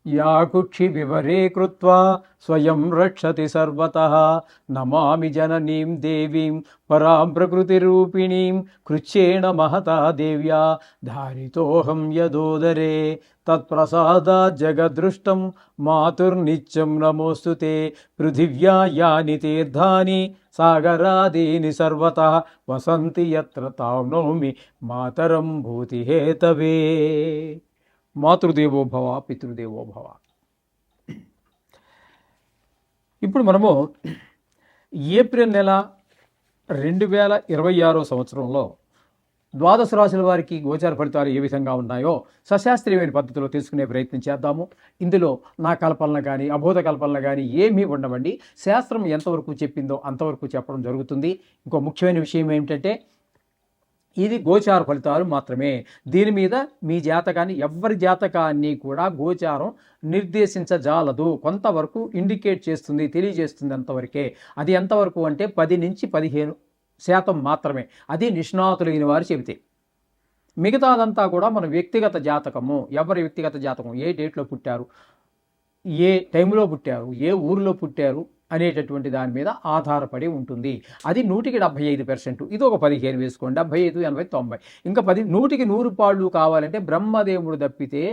या कुक्षि विवरे कृत्वा स्वयं रक्षति सर्वतः नमामि जननीं देवीं परां प्रकृतिरूपिणीं कृच्छ्रेण महता देव्या धारितोऽहं यदोदरे तत्प्रसादात् जगदृष्टं मातुर्नित्यं नमोऽस्तु ते पृथिव्या यानि तीर्थानि सागरादीनि सर्वतः वसन्ति यत्र तां नौमि मातरं भूतिहेतवे మాతృదేవో భవ పితృదేవో భవ. ఇప్పుడు మనము ఏప్రిల్ నెల 2026 సంవత్సరంలో ద్వాదశ రాశుల వారికి గోచార ఫలితాలు ఏ విధంగా ఉన్నాయో సశాస్త్రీయమైన పద్ధతిలో తెలుసుకునే ప్రయత్నం చేద్దాము. ఇందులో నా కల్పనలు కానీ అబోధ కల్పనలు కానీ ఏమీ ఉండవండి. శాస్త్రం ఎంతవరకు చెప్పిందో అంతవరకు చెప్పడం జరుగుతుంది. ఇంకో ముఖ్యమైన విషయం ఏమిటంటే ఇది గోచార ఫలితాలు మాత్రమే. దీని మీద మీ జాతకాన్ని ఎవరి జాతకాన్ని కూడా గోచారం నిర్దేశించజాలదు. కొంతవరకు ఇండికేట్ చేస్తుంది, తెలియజేస్తుంది అంతవరకే. అది ఎంతవరకు అంటే 10 నుంచి 15% మాత్రమే. అది నిష్ణాతులైన వారు చెబితే. మిగతాదంతా కూడా మన వ్యక్తిగత జాతకము. ఎవరి వ్యక్తిగత జాతకం, ఏ డేట్లో పుట్టారు, ఏ టైంలో పుట్టారు, ఏ ఊరిలో పుట్టారు అనేటటువంటి దాని మీద ఆధారపడి ఉంటుంది. అది 100% ఇది ఒక 15 వేసుకోండి. 75, 80, 90 ఇంకా 100 పాళ్ళు కావాలంటే బ్రహ్మదేవుడు తప్పితే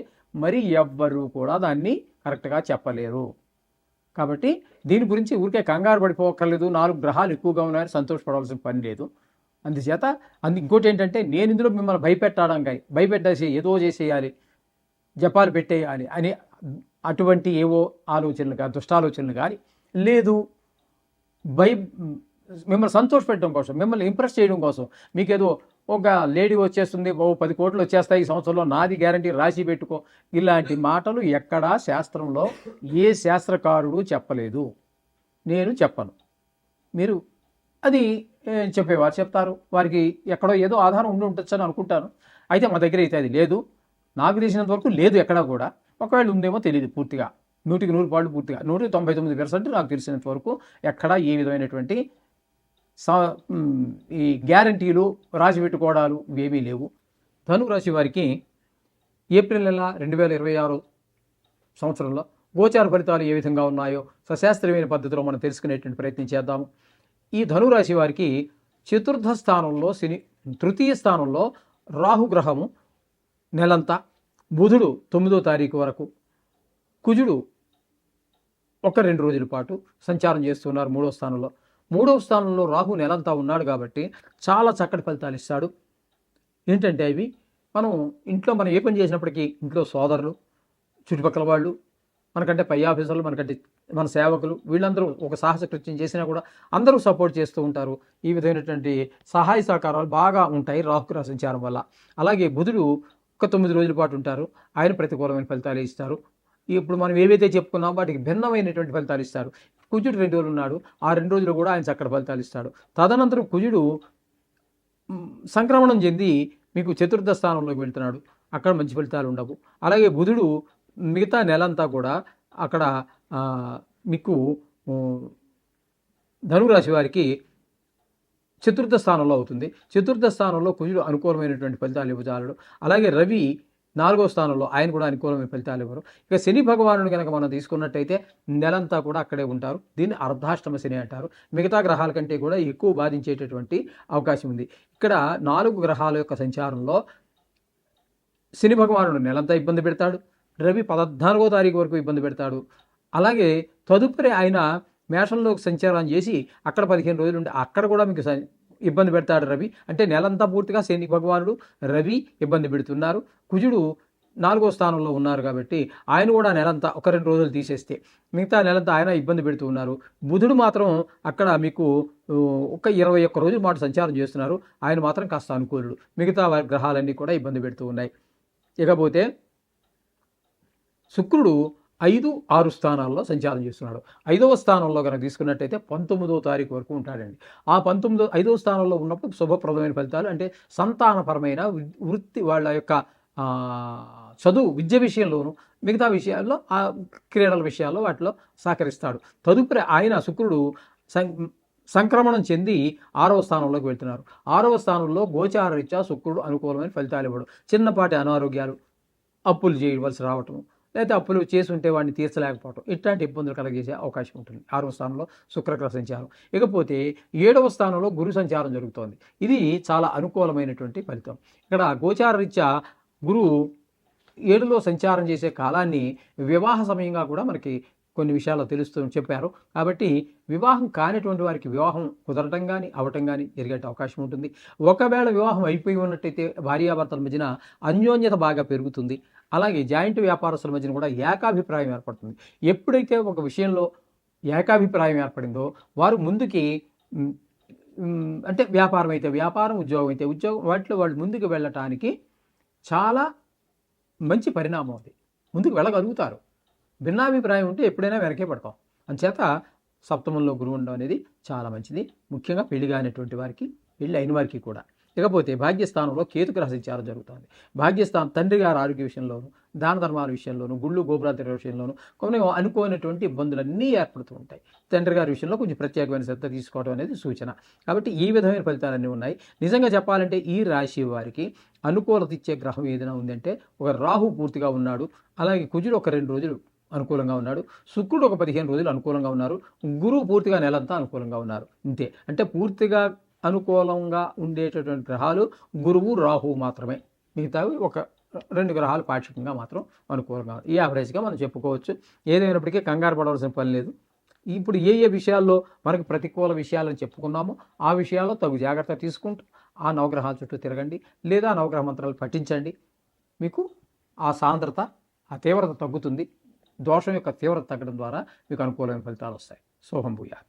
మరి ఎవ్వరూ కూడా దాన్ని కరెక్ట్గా చెప్పలేరు. కాబట్టి దీని గురించి ఊరికే కంగారు పడిపోక్కర్లేదు. 4 గ్రహాలు ఎక్కువగా ఉన్నాయని సంతోషపడవలసిన పని లేదు. అందుచేత ఇంకోటి ఏంటంటే నేను ఇందులో మిమ్మల్ని భయపెట్టేసి ఏదో చేసేయాలి, జపాలు పెట్టేయాలి అని అటువంటి ఏవో ఆలోచనలు కానీ దుష్టాలోచనలు కానీ లేదు. మిమ్మల్ని సంతోషపెట్టడం కోసం, మిమ్మల్ని ఇంప్రెస్ చేయడం కోసం, మీకేదో ఒక లేడీ వచ్చేస్తుంది, 10 కోట్లు వచ్చేస్తాయి ఈ సంవత్సరంలో, నాది గ్యారంటీ, రాసి పెట్టుకో, ఇలాంటి మాటలు ఎక్కడా శాస్త్రంలో ఏ శాస్త్రకారుడు చెప్పలేదు. నేను చెప్పను. మీరు అది చెప్పేవారు చెప్తారు. వారికి ఎక్కడో ఏదో ఆధారం ఉండొచ్చు అని అనుకుంటాను. అయితే మా దగ్గర అయితే అది లేదు. నాకు తెలిసినంత వరకు లేదు ఎక్కడా కూడా. ఒకవేళ ఉందేమో తెలియదు పూర్తిగా. 100% పాళ్ళు పూర్తిగా 199% నాకు తెలిసినంత వరకు ఎక్కడా ఏ విధమైనటువంటి ఈ గ్యారంటీలు రాసి పెట్టుకోవడాలు ఇవేమీ లేవు. ధనురాశి వారికి ఏప్రిల్ నెల 2026 సంవత్సరంలో గోచార ఫలితాలు ఏ విధంగా ఉన్నాయో సశాస్త్రీయమైన పద్ధతిలో మనం తెలుసుకునేటువంటి ప్రయత్నం చేద్దాము. ఈ ధనురాశి వారికి చతుర్థ స్థానంలో శని, తృతీయ స్థానంలో రాహుగ్రహము నెలంతా, బుధుడు 9వ తారీఖు వరకు, కుజుడు 1-2 రోజుల పాటు సంచారం చేస్తున్నారు 3వ స్థానంలో. 3వ స్థానంలో రాహు నెలంతా ఉన్నాడు కాబట్టి చాలా చక్కటి ఫలితాలు ఇస్తాడు. ఏంటంటే అవి మనం ఏ పని చేసినప్పటికీ ఇంట్లో సోదరులు, చుట్టుపక్కల వాళ్ళు, మనకంటే పై ఆఫీసర్లు, మనకంటే మన సేవకులు, వీళ్ళందరూ ఒక సాహస కృత్యం చేసినా కూడా అందరూ సపోర్ట్ చేస్తూ ఉంటారు. ఈ విధమైనటువంటి సహాయ సహకారాలు బాగా ఉంటాయి రాహుగ్రహ సంచారం వల్ల. అలాగే బుధుడు 9 రోజుల పాటు ఉంటారు. ఆయన ప్రతికూలమైన ఫలితాలు ఇస్తారు. ఇప్పుడు మనం ఏవైతే చెప్పుకున్నామో వాటికి భిన్నమైనటువంటి ఫలితాలు ఇస్తారు. కుజుడు 2 రోజులు ఉన్నాడు. ఆ 2 రోజులు కూడా ఆయన చక్కటి ఫలితాలు ఇస్తాడు. తదనంతరం కుజుడు సంక్రమణం చెంది మీకు చతుర్థ స్థానంలోకి వెళ్తున్నాడు. అక్కడ మంచి ఫలితాలు ఉండవు. అలాగే బుధుడు మిగతా నెలంతా కూడా అక్కడ మీకు ధనురాశి వారికి చతుర్థ స్థానంలో అవుతుంది. చతుర్థ స్థానంలో కుజుడు అనుకూలమైనటువంటి ఫలితాలు ఇవ్వజాలడు. అలాగే రవి 4వ స్థానంలో, ఆయన కూడా అనుకూలమైన ఫలితాలు ఇవ్వరు. ఇక శని భగవానుడు కనుక మనం తీసుకున్నట్టయితే నెలంతా కూడా అక్కడే ఉంటారు. దీన్ని అర్ధాష్టమ శని అంటారు. మిగతా గ్రహాల కంటే కూడా ఎక్కువ బాధించేటటువంటి అవకాశం ఉంది. ఇక్కడ 4 గ్రహాల యొక్క సంచారంలో శని భగవానుడు నెలంతా ఇబ్బంది పెడతాడు. రవి 14వ తారీఖు వరకు ఇబ్బంది పెడతాడు. అలాగే తదుపరి ఆయన మేషంలోకి సంచారం చేసి అక్కడ 15 రోజులు ఉండి అక్కడ కూడా మీకు ఇబ్బంది పెడతాడు రవి. అంటే నెలంతా పూర్తిగా శని భగవానుడు, రవి ఇబ్బంది పెడుతున్నారు. కుజుడు 4వ స్థానంలో ఉన్నారు కాబట్టి ఆయన కూడా నెలంతా 1-2 రోజులు తీసేస్తే మిగతా నెలంతా ఆయన ఇబ్బంది పెడుతూ ఉన్నారు. బుధుడు మాత్రం అక్కడ మీకు ఒక 21 రోజుల మాట సంచారం చేస్తున్నారు. ఆయన మాత్రం కాస్త అనుకూలుడు. మిగతా గ్రహాలన్నీ కూడా ఇబ్బంది పెడుతూ ఉన్నాయి. ఇకపోతే శుక్రుడు 5-6 స్థానాల్లో సంచారం చేస్తున్నాడు. 5వ స్థానంలో కనుక తీసుకున్నట్టయితే 19వ తారీఖు వరకు ఉంటాడండి. ఆ 5వ స్థానంలో ఉన్నప్పుడు శుభప్రదమైన ఫలితాలు, అంటే సంతానపరమైన వృత్తి, వాళ్ళ యొక్క చదువు, విద్య విషయంలోనూ మిగతా విషయాల్లో, ఆ క్రీడల విషయాల్లో వాటిలో సహకరిస్తాడు. తదుపరి ఆయన శుక్రుడు సంక్రమణం చెంది 6వ స్థానంలోకి వెళ్తున్నారు. 6వ స్థానంలో గోచార రీత్యా శుక్రుడు అనుకూలమైన ఫలితాలు ఇవ్వడు. చిన్నపాటి అనారోగ్యాలు, అప్పులు చేయవలసి రావటం, లేకపోతే అప్పులు చేసి ఉంటే వాడిని తీర్చలేకపోవటం, ఇట్లాంటి ఇబ్బందులు కలగజేసే అవకాశం ఉంటుంది. 6వ స్థానంలో శుక్రగ్రహ సంచారం. ఇకపోతే 7వ స్థానంలో గురు సంచారం జరుగుతోంది. ఇది చాలా అనుకూలమైనటువంటి ఫలితం. ఇక్కడ గోచార రీత్యా గురువు 7లో సంచారం చేసే కాలాన్ని వివాహ సమయంగా కూడా మనకి కొన్ని విషయాల్లో తెలుస్తూ చెప్పారు. కాబట్టి వివాహం కానిటువంటి వారికి వివాహం కుదరటం కానీ అవటం కానీ జరిగే అవకాశం ఉంటుంది. ఒకవేళ వివాహం అయిపోయి ఉన్నట్టయితే భార్యాభర్తల మధ్యన అన్యోన్యత బాగా పెరుగుతుంది. అలాగే జాయింట్ వ్యాపారస్తుల మధ్యన కూడా ఏకాభిప్రాయం ఏర్పడుతుంది. ఎప్పుడైతే ఒక విషయంలో ఏకాభిప్రాయం ఏర్పడిందో వారు ముందుకి అంటే వ్యాపారం అయితే వ్యాపారం, ఉద్యోగం అయితే ఉద్యోగం, వాటిలో వాళ్ళు ముందుకు వెళ్ళటానికి చాలా మంచి పరిణామం అది. ముందుకు వెళ్ళగలుగుతారు. భిన్నాభిప్రాయం ఉంటే ఎప్పుడైనా వెనకే పడతాం. అంచేత సప్తమంలో గురువు ఉండడం అనేది చాలా మంచిది, ముఖ్యంగా పెళ్లి కానిటువంటి వారికి, పెళ్ళి అయిన వారికి కూడా. ఇకపోతే భాగ్యస్థానంలో కేతుగ్రహ సంచారం జరుగుతుంది. భాగ్యస్థానం తండ్రి గారి ఆరోగ్య విషయంలోను, దాన ధర్మాల విషయంలోను, గుళ్ళు గోపురాల తిరగ విషయంలోను కొన్ని అనుకోనటువంటి ఇబ్బందులన్నీ ఏర్పడుతూ ఉంటాయి. తండ్రి గారి విషయంలో కొంచెం ప్రత్యేకమైన శ్రద్ధ తీసుకోవడం అనేది సూచన. కాబట్టి ఈ విధమైన ఫలితాలన్నీ ఉన్నాయి. నిజంగా చెప్పాలంటే ఈ రాశి వారికి అనుకూలత ఇచ్చే గ్రహం ఏదైనా ఉందంటే ఒక రాహు పూర్తిగా ఉన్నాడు, అలాగే కుజుడు ఒక 2 రోజులు అనుకూలంగా ఉన్నాడు, శుక్రుడు ఒక 15 రోజులు అనుకూలంగా ఉన్నారు, గురువు పూర్తిగా నెలంతా అనుకూలంగా ఉన్నారు. ఇంతే. అంటే పూర్తిగా అనుకూలంగా ఉండేటటువంటి గ్రహాలు గురువు, రాహువు మాత్రమే. మిగతావి ఒక 2 గ్రహాలు పాక్షికంగా మాత్రం అనుకూలంగా ఈ యావరేజ్గా మనం చెప్పుకోవచ్చు. ఏదైనప్పటికీ కంగారు పడవలసిన పని లేదు. ఇప్పుడు ఏ ఏ విషయాల్లో మనకు ప్రతికూల విషయాలని చెప్పుకున్నామో ఆ విషయాల్లో తగు జాగ్రత్త తీసుకుంటూ ఆ నవగ్రహాల చుట్టూ తిరగండి, లేదా నవగ్రహ మంత్రాలు పఠించండి. మీకు ఆ సాంద్రత, ఆ తీవ్రత తగ్గుతుంది. దోషం యొక్క తీవ్రత తగ్గడం ద్వారా మీకు అనుకూలమైన ఫలితాలు వస్తాయి. సోహం భూయాత్.